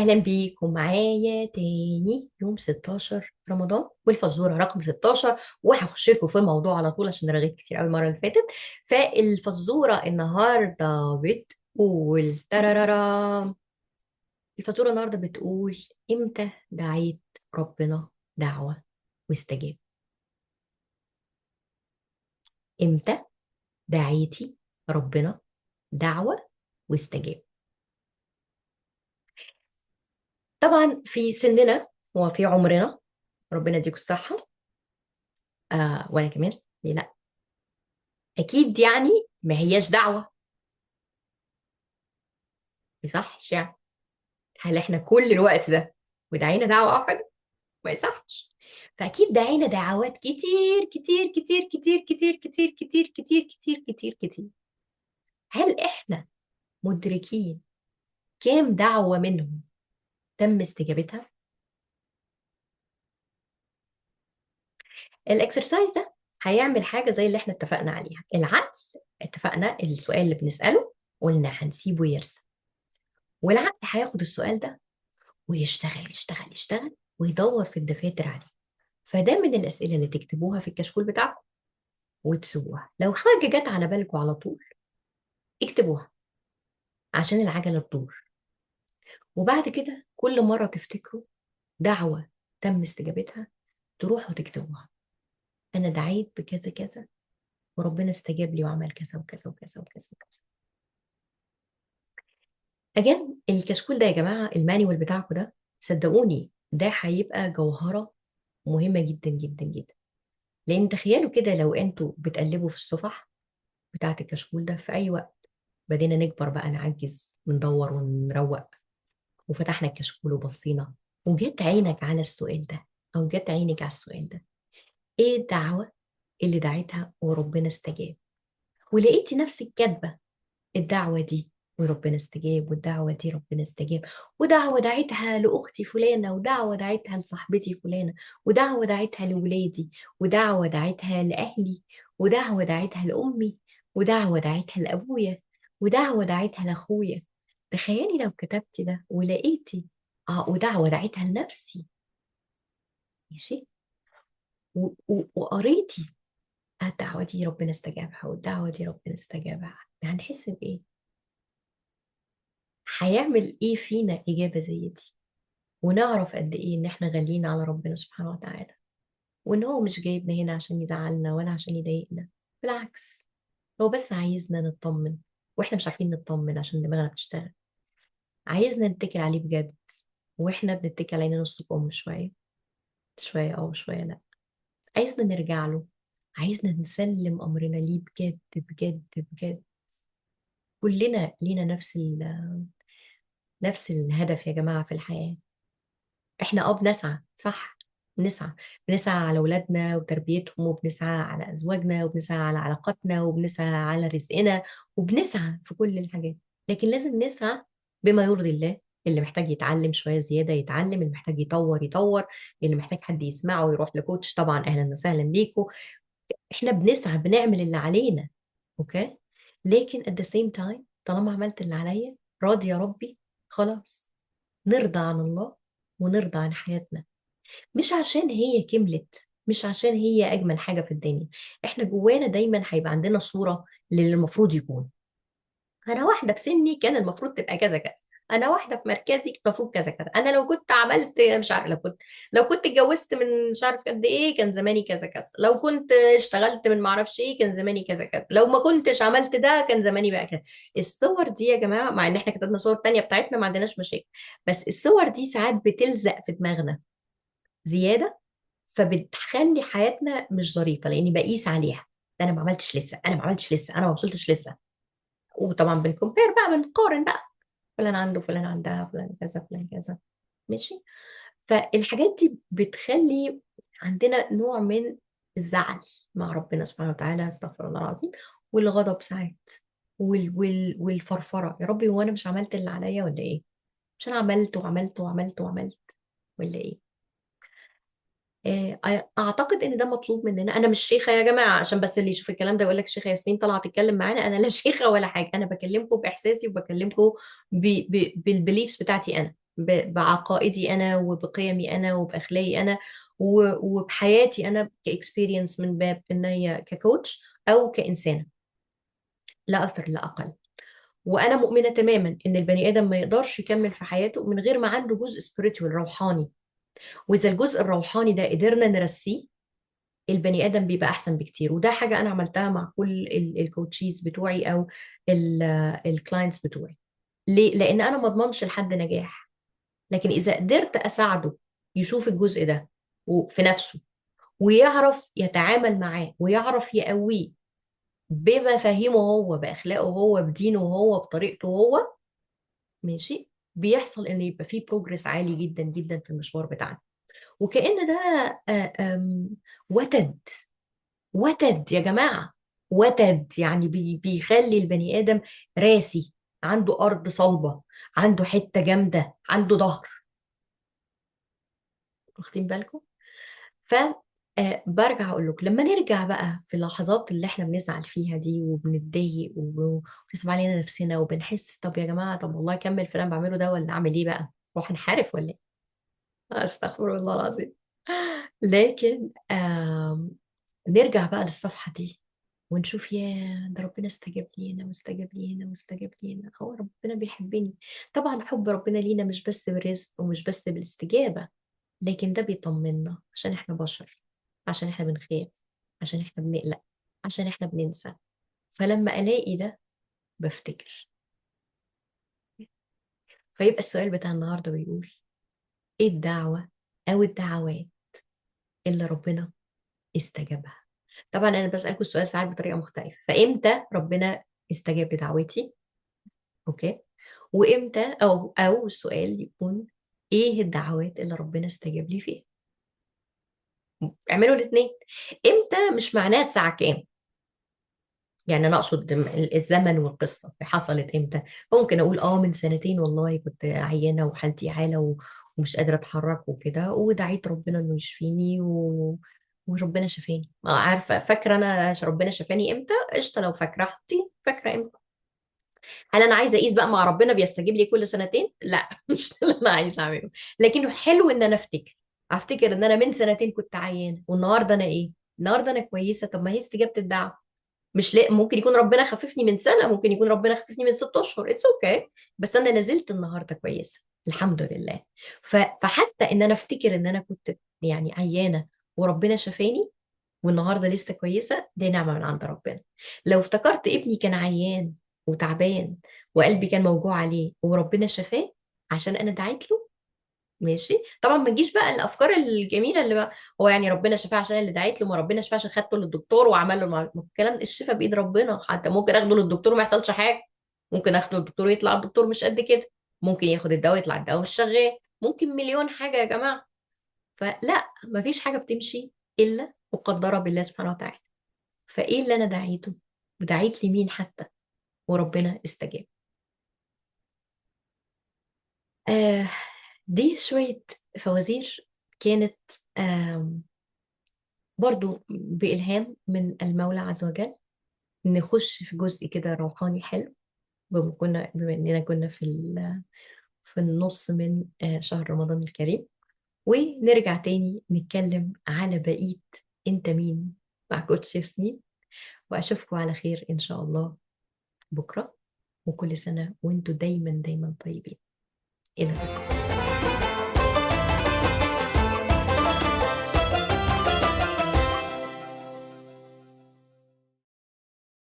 أهلا بيكم معايا تاني يوم 16 رمضان والفزورة رقم 16. وهخش لكم في الموضوع على طول عشان رغيت كتير قوي المرة اللي فاتت. فالفزورة النهاردة بتقول ترارارام. الفزورة النهاردة بتقول: إمتى دعيت ربنا دعوة واستجاب؟ إمتى دعيتي ربنا دعوة واستجاب؟ طبعا في سننا وفي عمرنا، ربنا يديكم الصحة. وأنا كمان، ليه لأ؟ اكيد يعني ما هياش دعوه، ما يصحش يعني. هل احنا كل الوقت ده ودعينا دعوه واحده؟ ما يصحش. فاكيد دعينا دعوات كتير كتير كتير كتير كتير كتير كتير كتير كتير كتير كتير. هل احنا مدركين كام دعوه منهم تم استجابتها؟ الاكسرسايز ده هيعمل حاجه زي اللي احنا اتفقنا عليها. العقل، اتفقنا السؤال اللي بنساله قلنا هنسيبه يرسم، والعقل هياخد السؤال ده ويشتغل يشتغل يشتغل ويدور في الدفاتر عليه. فده من الأسئلة اللي تكتبوها في الكشكول بتاعكم وتسووها. لو حاجة جت على بالكم على طول اكتبوها عشان العجلة تدور. وبعد كده كل مرة تفتكروا دعوة تم استجابتها تروحوا تكتبوها: أنا دعيت بكذا كذا وربنا استجاب لي وعمل كذا وكذا وكذا وكذا وكذا. أجل الكشكول ده يا جماعة، المانيوال بتاعكم ده، صدقوني ده هيبقى جوهرة مهمة جدا جدا جدا. لأن تخيلوا كده لو أنتوا بتقلبوا في الصفح بتاعة الكشكول ده في أي وقت، بدينا نكبر بقى نعجز وندور ونروق، وفتحنا الكشكول وبصينا وجت عينك على السؤال ده، او جت عينك على السؤال ده: ايه الدعوة اللي دعيتها وربنا استجاب؟ ولقيتي نفسك كاتبة الدعوة دي وربنا استجاب، والدعوة دي ربنا استجاب، ودعوة دعيتها لأختي فلانة، ودعوة دعيتها لصاحبتي فلانة، ودعوة دعيتها لولادي، ودعوة دعيتها لأهلي، ودعوة دعيتها لأمي، ودعوة دعيتها لأبويا، ودعوة دعيتها لأخويا. تخيلي لو كتبتي ده ولقيتي ودعوة دعيتها لنفسي، ماشي، وقريتي الدعوة دي ربنا استجابها والدعوة دي ربنا استجابها، هنحس بإيه؟ هيعمل ايه فينا اجابه زي دي؟ ونعرف قد ايه ان احنا غاليين على ربنا سبحانه وتعالى، وان هو مش جايبنا هنا عشان يزعلنا ولا عشان يضايقنا. بالعكس، هو بس عايزنا نطمن، واحنا مش عارفين نطمن عشان دماغنا بتشتغل. عايزنا نتكل عليه بجد، واحنا بنتكل علينا نص كم، شويه شويه او شويه لا. عايزنا نرجع له، عايزنا نسلم امرنا ليه بجد بجد بجد. كلنا لينا نفس الهدف يا جماعه في الحياه. احنا بنسعى صح، بنسعى، بنسعى على اولادنا وتربيتهم، وبنسعى على ازواجنا، وبنسعى على علاقاتنا، وبنسعى على رزقنا، وبنسعى في كل الحاجات. لكن لازم نسعى بما يرضي الله. اللي محتاج يتعلم شوية زيادة يتعلم، اللي محتاج يطور يطور، اللي محتاج حد يسمعه يروح لكوتش، طبعا اهلا وسهلا بيكم. احنا بنسعى بنعمل اللي علينا، اوكي. لكن at the same time طالما عملت اللي عليا راضي يا ربي، خلاص نرضى عن الله ونرضى عن حياتنا. مش عشان هي كملت، مش عشان هي أجمل حاجة في الدنيا. احنا جوانا دايما هيبقى عندنا صورة للي المفروض يكون. أنا واحدة في سني كان المفروض تبقى كذا كذا، أنا واحدة في مركزي كان المفروض كذا كذا، أنا لو كنت عملت مش عارف، لو كنت اتجوزت من مش عارف قد إيه كان زماني كذا كذا، لو كنت اشتغلت من معرفش إيه كان زماني كذا كذا، لو ما كنتش عملت ده كان زماني بقى كذا. الصور دي يا جماعة، مع إن احنا كتبنا صور تانية بتاعتنا ما عندناش مشاكل، بس الصور دي ساعات بتلزق في دماغنا زيادة، فبتخلي حياتنا مش ظريفه لاني بقيس عليها: انا ما عملتش لسه، انا ما عملتش لسه، انا ما وصلتش لسه. وطبعا بنكمبير بقى، بنقارن بقى، فلان عنده، فلان عندها، فلان كذا، فلان كذا، ماشي. فالحاجات دي بتخلي عندنا نوع من الزعل مع ربنا سبحانه وتعالى، استغفر الله العظيم، والغضب ساعات، والفرفره: يا ربي هو انا مش عملت اللي عليا ولا ايه؟ مش انا عملت وعملت وعملت وعملت ولا ايه؟ اعتقد ان ده مطلوب مننا. انا مش شيخه يا جماعه عشان بس اللي يشوف الكلام ده يقول لك الشيخه ياسمين طالعه تتكلم معانا. انا لا شيخه ولا حاجه، انا بكلمكم باحساسي وبكلمكم بالبيليفز بتاعتي انا، بعقائدي انا وبقيمي انا وباخلاقي انا وبحياتي انا كاكسبيرينس، من باب ان هي ككوتش او كانسانه، لا اكثر لا اقل. وانا مؤمنه تماما ان البني ادم ما يقدرش يكمل في حياته من غير ما عنده جزء سبiritual روحاني. واذا الجزء الروحاني ده قدرنا نرسيه، البني ادم بيبقى احسن بكتير. وده حاجه انا عملتها مع كل الكوتشيز بتوعي او الكلاينتس بتوعي. ليه؟ لان انا ما اضمنش لحد نجاح، لكن اذا قدرت اساعده يشوف الجزء ده في نفسه، ويعرف يتعامل معاه، ويعرف يقويه بمفاهيمه هو، باخلاقه هو، بدينه هو، بطريقته هو، ماشي، بيحصل ان يبقى فيه بروجرس عالي جدا جدا في المشوار بتاعنا. وكأن ده آه، آم، وتد. وتد يا جماعة، وتد يعني بيخلي البني آدم راسي، عنده أرض صلبة، عنده حتة جامدة، عنده ظهر. واخدين بالكم؟ ف برجع اقول لك، لما نرجع بقى في اللحظات اللي احنا بنزعل فيها دي وبنتضايق وبنصعب علينا نفسنا وبنحس طب يا جماعه، طب والله اكمل في اللي انا بعمله ده ولا اعمل ايه بقى؟ روح انحرف ولا ايه؟ استغفر الله العظيم. لكن نرجع بقى للصفحه دي ونشوف، يا ده ربنا استجاب لينا واستجاب لينا واستجاب لينا، هو ربنا بيحبني. طبعا حب ربنا لينا مش بس بالرزق ومش بس بالاستجابه، لكن ده بيطمنا عشان احنا بشر، عشان احنا بنخاف، عشان احنا بنقلق، عشان احنا بننسى. فلما الاقي ده بفتكر. فيبقى السؤال بتاع النهارده بيقول: ايه الدعوة او الدعوات اللي ربنا استجابها؟ طبعا انا بسألكم السؤال ساعات بطريقة مختلفة. فامتى ربنا استجاب لدعوتي؟ اوكي. وامتى، او السؤال يكون: ايه الدعوات اللي ربنا استجاب لي فيها؟ اعملوا الاثنين. امتى مش معناه الساعة كام، يعني انا اقصد الزمن والقصه حصلت امتى. ممكن اقول من سنتين والله كنت عيانه وحالتي حاله ومش قادره اتحرك وكده، ودعيت ربنا انه يشفيني وربنا شفاني. ما عارفه، فاكره انا ربنا شفاني امتى؟ قشطه، لو فاكره حطي فاكره امتى. هل انا عايزه اقيس بقى مع ربنا بيستجيب لي كل سنتين؟ لا مش ده اللي انا عايزه اعمله. لكنه حلو ان انا افتكر ان انا من سنتين كنت عيانه، والنهارده انا ايه؟ النهارده انا كويسه. طب ما هي استجابه الدعوه. مش ممكن يكون ربنا خففني من سنة، ممكن يكون ربنا خففني من 6 اشهر، اتس اوكي بس انا لازلت النهارده كويسة الحمد لله. فحتى ان انا افتكر ان انا كنت يعني عيانة وربنا شفاني والنهارده لسه كويسة، دي نعمة من عند ربنا. لو افتكرت ابني كان عيان وتعبان وقلبي كان موجوع عليه وربنا شفاه عشان انا دعيت له، ماشي. طبعا ما تجيش بقى الافكار الجميله اللي بقى هو يعني ربنا شفاه عشان اللي دعيت له، ما ربنا شفاه عشان خدته للدكتور وعمل له الكلام. الشفاء بايد ربنا. حتى ممكن اخده للدكتور وما يحصلش حاجه، ممكن اخده للدكتور يطلع الدكتور مش قد كده، ممكن ياخد الدواء يطلع الدواء مش شغال، ممكن مليون حاجه يا جماعه. فلا، ما فيش حاجه بتمشي الا مقدره بالله سبحانه وتعالى. فايه اللي انا دعيته ودعيت لمين حتى وربنا استجاب؟ آه دي شويه فوازير كانت برضو بإلهام من المولى عز وجل، نخش في جزء كده روحاني حلو. بما إننا كنا في النص من شهر رمضان الكريم، ونرجع تاني نتكلم على بقية أنت مين مع كوتش ياسمين. وأشوفكم على خير إن شاء الله بكرة، وكل سنة وأنتوا دايما دايما طيبين. إلى اللقاء.